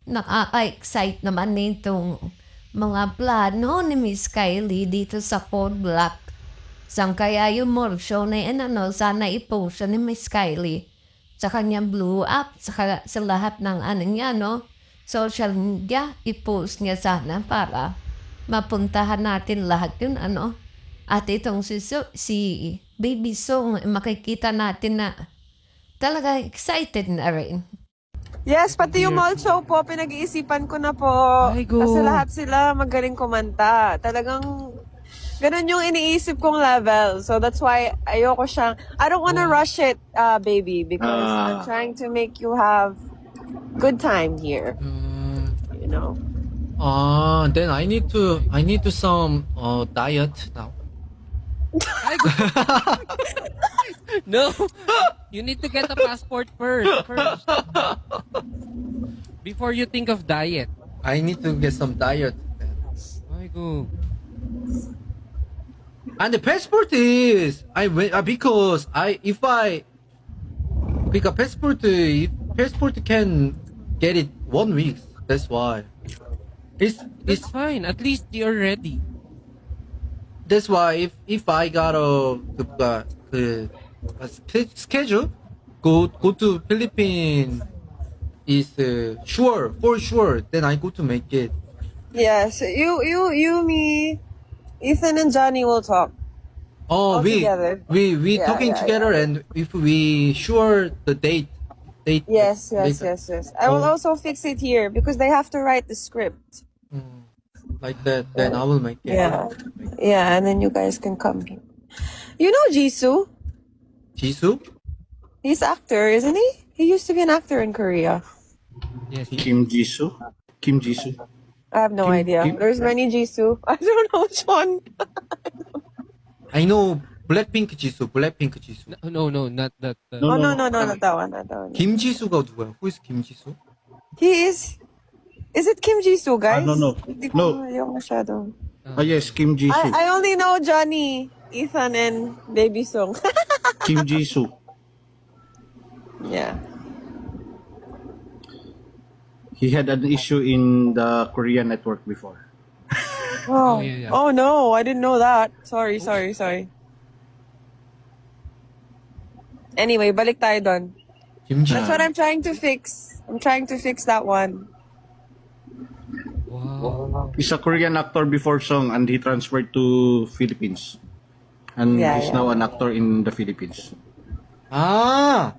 nakaka-excite naman nitong mga plano ni Miss Kylie dito sa Code Black. Saan kaya yung more show na yan, sana i-post siya ni Miss Kylie sa kanyang blue app, sa lahat ng niya, social media, i-post niya sana para mapuntahan natin lahat yun, At itong si Baby Song, makikita natin na talaga excited na rin. Yes, pati yung mall show po, pinag-iisipan ko na po. Ay, go. Kasi lahat sila magaling kumanta. Talagang ganun yung iniisip kong level. So that's why ayoko siyang, I don't wanna rush it, baby, because I'm trying to make you have good time here. You know? Then I need to some diet now. No, you need to get a passport first. Before you think of diet. I need to get some diet. Ay, go. And the passport is because if I pick a passport, if passport can get it 1 week. That's why. It's It's fine. At least you're ready. that's why if I got a schedule, go to Philippines is for sure. Then I go to make it. Yes, you, me, Ethan and Johnny will talk. Oh, All together. we Yeah, talking yeah, together, and if we sure the date. Yes. later. I will Oh. also fix it here because they have to write the script. Like that, then I will make it. Yeah, and then you guys can come here. You know Jisoo? Jisoo? He's actor, isn't he? He used to be an actor in Korea. Yes. Kim Jisoo. I have no idea. There's many Jisoo. I don't know which one. I know Blackpink Jisoo. No, not that. Oh, no, not that one, not that one. Kim Jisoo가 누구야? Who is Kim Jisoo? He is it Kim Jisoo, guys? no. Hindi No. ko yung masyado. Yes, Kim Jisoo. I only know Johnny, Ethan, and Baby Song. Kim Jisoo. Yeah. He had an issue in the Korean network before. Oh, yeah. Oh no, I didn't know that. Sorry. Anyway, balik tayo doon. Kim That's Jisoo. what I'm trying to fix. I'm trying to fix that one. Wow. He's a Korean actor before Song, and he transferred to Philippines. And Yeah, he's yeah. now an actor in the Philippines. 아,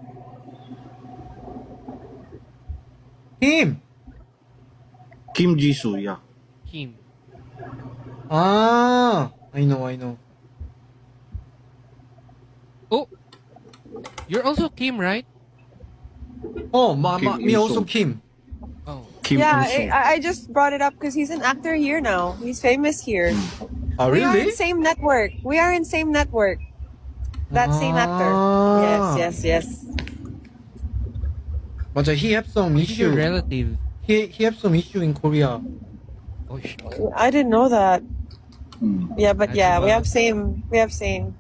Kim. Kim Jisoo, yeah. Kim. 아, I know. Oh, you're also Kim, right? Oh, Kim me also Il-sung. Kim. Oh. Kim Yeah, Il-sung. I just brought it up because he's an actor here now. He's famous here. Oh, We are really? in same network. That same actor. Ah. Yes. 맞아, he have some He's your issue. relative. He have some issue in Korea. Oh, shit. I didn't know that. Hmm. Yeah, but That's yeah, we about have same.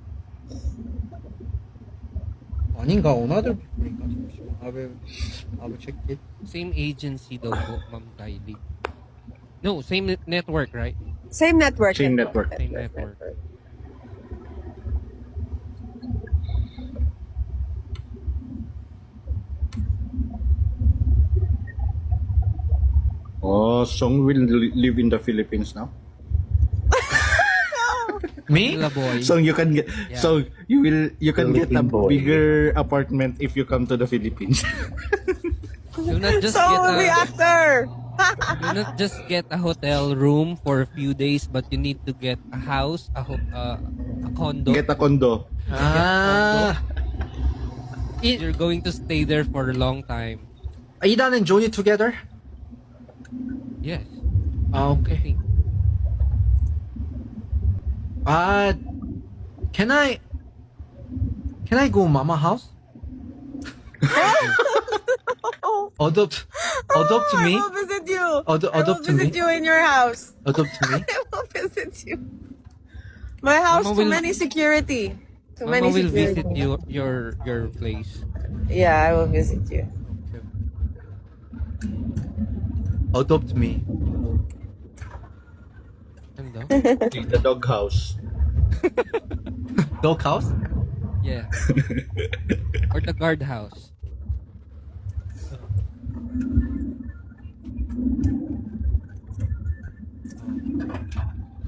아닌가? Another people인가? 잠시만. I will check it. Same agency daw po, Ma'am Kylie. No, same network, right? Same network. Same network. Same network. Oh, Song will live in the Philippines now. Me? Manila boy. So you can get Yeah. so you can get a Philippine boy. bigger apartment if you come to the Philippines. Do not just So get will be a actor. do not just get a hotel room for a few days, but you need to get a house, a condo. Get a condo. 아, You're going to stay there for a long time. Idan and Johnny together? Yes. 아, I okay. think. Can I go mama house? Adopt me? I will visit you. Adopt I will to me? visit you in your house. Adopt me? I will visit you. My house, Mama too will- many security. Too Mama many will security. visit your place. Yeah, I will visit you. adopt me. Ano? The doghouse. Doghouse? Yeah. Or the guardhouse.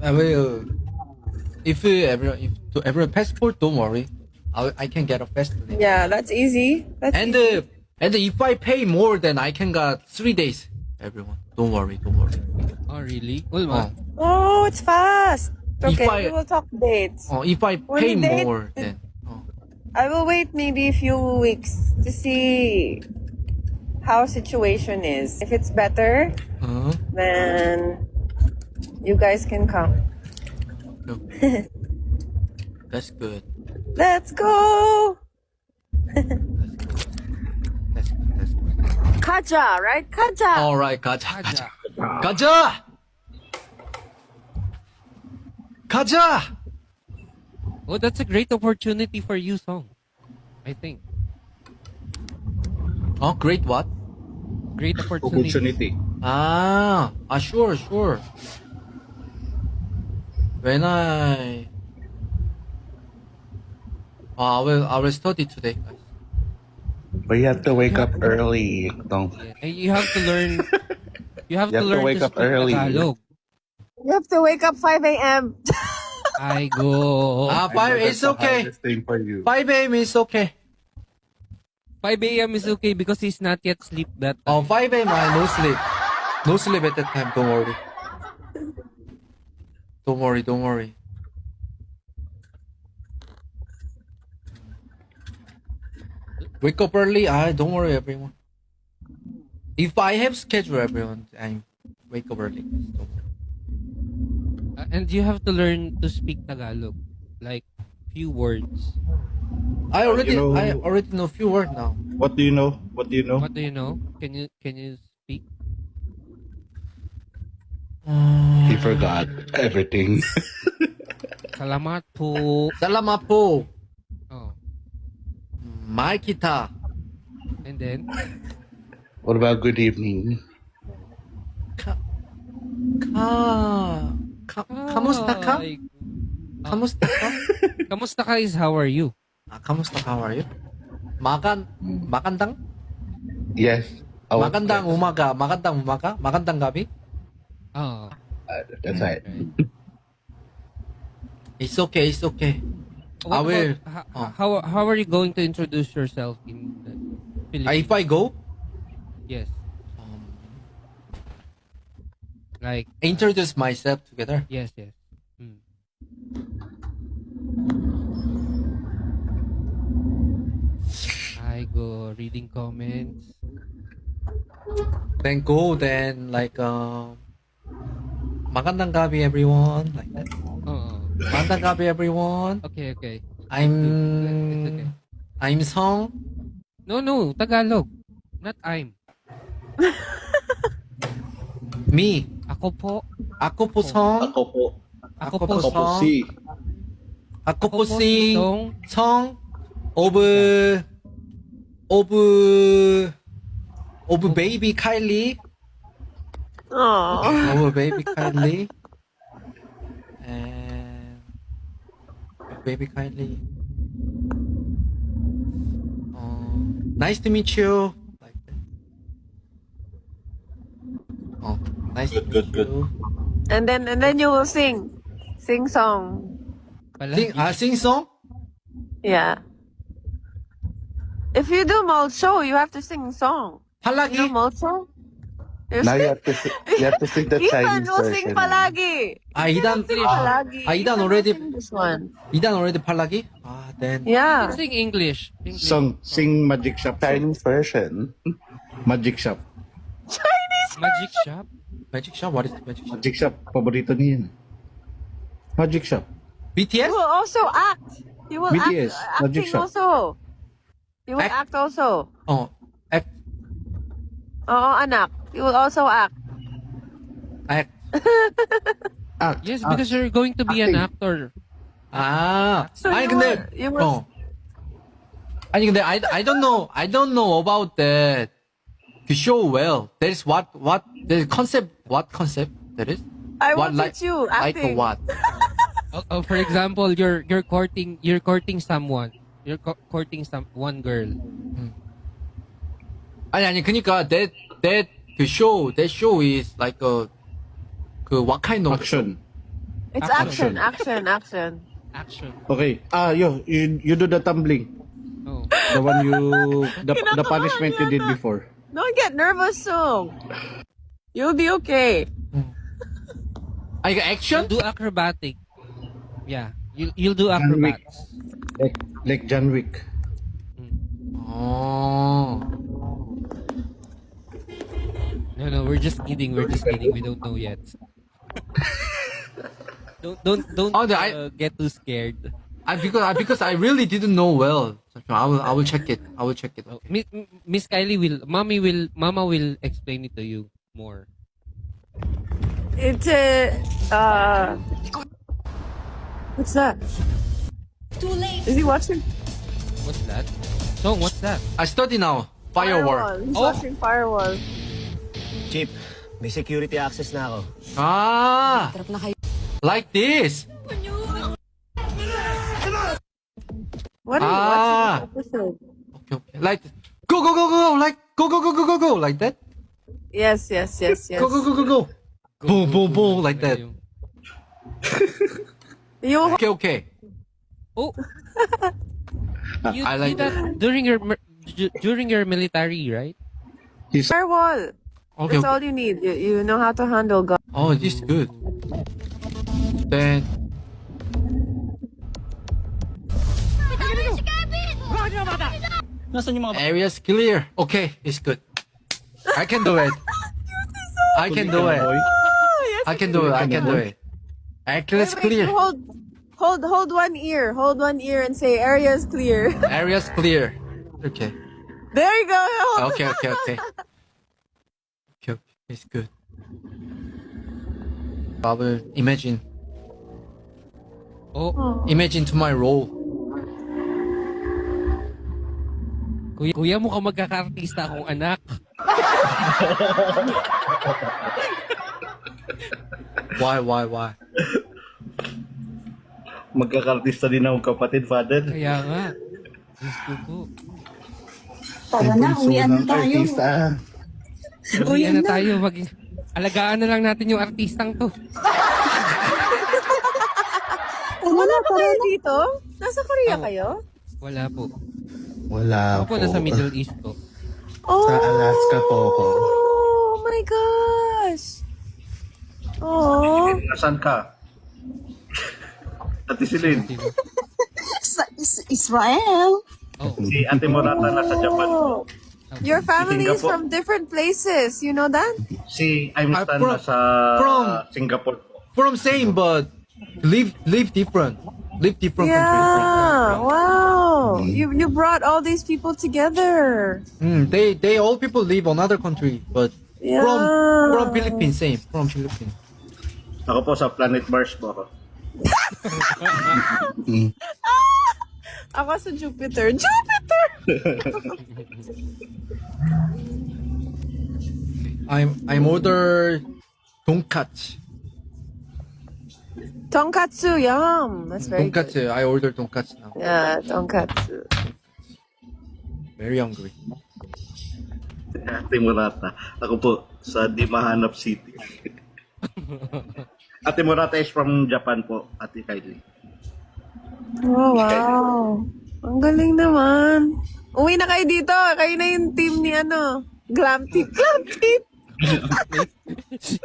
I will. If everyone passport, don't worry. I can get a fast lane. Yeah, that's easy. That's And easy. and if I pay more, then I can get 3 days. Everyone, don't worry. Oh, really? Ulma? Oh, it's fast. If Okay, I- we will talk dates. If I pay One day- more, then I will wait maybe a few weeks to see how situation is. If it's better, then you guys can come. no. That's good. Let's go! That's good. Kaja, right? Kaja! All right, 가자. Oh, that's a great opportunity for you, Song. I think. Oh, great what? Great opportunity. Ah, sure. When I will study today, guys. But you have to wake up early. Don't. Yeah. And you have to learn. You have You to have to learn wake to up speak early. Tagalog. You have to wake up 5 a.m. I go. 5 is okay. Thing for you. 5 a.m. is okay. 5 a.m. is okay because he's not yet sleep that time. Oh, 5 a.m. I no sleep. No sleep at that time. Don't worry. Don't worry. Wake up early. Don't worry, everyone. If I have schedule, everyone, I wake up early. Don't worry. And you have to learn to speak Tagalog. Like, few words. I already know- know few words now. What do you know? What do you know? What do you know? Can you speak? He forgot everything. Salamat po. Salamat po. Oh. Makita. And then? What about good evening? Kamusta ka? Ay, Kamusta ka? Kamusta ka is how are you? Kamusta ka? How are you? Magandang? Yes. Magandang umaga. Magandang gabi. Oh. That's right. It's okay. I What will. about- how are you going to introduce yourself in the Philippines? If I go, Yes. Like, introduce myself together. yes. Hmm. I go reading comments. Then go. Then like magandang gabi, everyone. Like that. Oh. Magandang gabi, everyone. Okay. It's okay. I'm Song. No, Tagalog. Not I'm. Me. Ako po. Ako po Song. Ako po. Ako Ako po. po Ako po Song. si. Ako po Ako po si Song. Song of baby Kylie. Aww. Of baby Kylie. And baby Kylie. Nice to meet you. Like that. Oh, nice to meet Good. you. And then you will sing. Sing song. Palagi. Sing song? Yeah. If you do mold show, you have to sing song. You know Palagi. mold show? Now you have to sing the Ethan Chinese will sing version. palagi. Idan. Palagi. Idan Ethan will already. sing this one. Idan already palagi. Then. Yeah. Sing English. Sing Magic Shop. Chinese version. Magic Shop. Magic Shop. Magic Shop. What is Magic Shop? Magic Shop. Paborito niya yan. Magic Shop. You BTS? will also act. You will BTS, act. Magic Acting Shop. also. You will Act? act also. Oh, act. Oo, anak. You will also act. Act. Act. Yes, because you're going to be an actor. So 아니 you 근데 will- you will- 아니 근데 I don't know about that. to show well. That is what the concept. What concept that is? I What will teach you like acting. what? For example, you're courting someone. You're courting one girl. 아니 그니까 that show is like a what kind of Action. It's Action. action. Action. Okay. You do the tumbling. Oh. The one the punishment you did before. Don't get nervous, Sung. You'll be okay. 아니 action? Do acrobatic. Yeah. You'll do John Wick. acrobats. Like John Wick. Oh. No, we're just kidding. We don't know yet. don't Oh, get too scared. Because I really didn't know well. I will check it. Oh, Miss Kylie Mama will explain it to you more. It's what's that? Too late. Is he watching What's that? So what's that? I study now. Firewall. He's Oh. watching Firewall. Chip, may security access na ako. Ah, Trap na kayo. like this. What are you Ah. watching this episode? Okay. Like go like go like that. Yes. Go. Boom like that. You Okay. Oh. You I like did that during your military, right? Firewall. Okay. That's all you need. You know how to handle guns. Oh, this is good. Then Nasaan yung mga area's clear. Okay, it's good. I can do it. I can do it. I can do it. Area's clear. Hold one ear. Hold one ear and say area's clear. Area's clear. Okay. There you go. Hold- Okay. Okay, it's good. Probably imagine Oh, to my role. kuya mo ka magkaka-artista akong anak. Why? Magkakartista din ako kapatid, father. Kaya nga. Gusto ko. Tara na, uwian na tayo. Uwian na tayo. Alagaan na lang natin yung artistang to. Wala pa kayo dito? Nasa Korea Oh. kayo? Wala po. Wala Ako po po. nasa Middle East po. Oh, Sa Alaska po ako. Oh my gosh. Oh. Nasaan ka? Ate Celine. Sa Israel. Oh. Si Ate Morata nasa Japan. Oh. Your family is Singapore. from different places. You know that? Si I'm Stan from- nasa from- Singapore. From same but live different. Live different country. Yeah. Wow. You brought all these people together. They all people live on other country, but Yeah. from Philippines same. From Philippines. Ako po sa Planet Mars po ako. Ako sa Jupiter. Jupiter! I'm order tonkatsu. Tonkatsu, yum. That's very good. Tonkatsu. I order tonkatsu now. Yeah, tonkatsu. Very hungry. Ate Morata. Ako po sa Di Mahanap City. Ate Morata is from Japan po, Ate Kylie. Oh, wow. Ang galing naman. Uwi na kayo dito. Kayo na yung team ni Glam Team. Glam Team!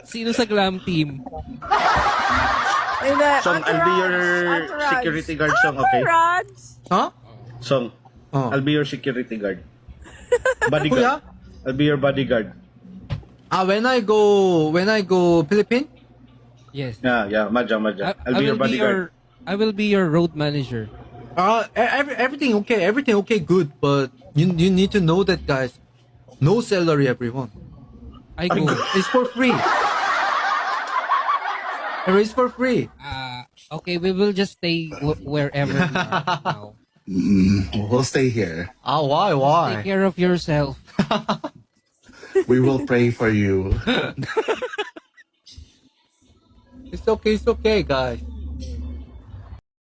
Sino sa glam team? Ay, na, Song, I'll be your Entourage. security guard, Song, okay? Entourage. Huh? Song, Oh. I'll be your security guard. Kuya? Bodyguard. I'll be your bodyguard. When I go Philippines? Yes. Yeah, Maja. I'll be your bodyguard. I will be your road manager. Everything okay, good, but you need to know that, guys. No salary, everyone. I go. It's for free. It's for free. Okay, we will just stay wherever we are now. We'll stay here. Why? Take care of yourself. We will pray for you. It's okay, guys.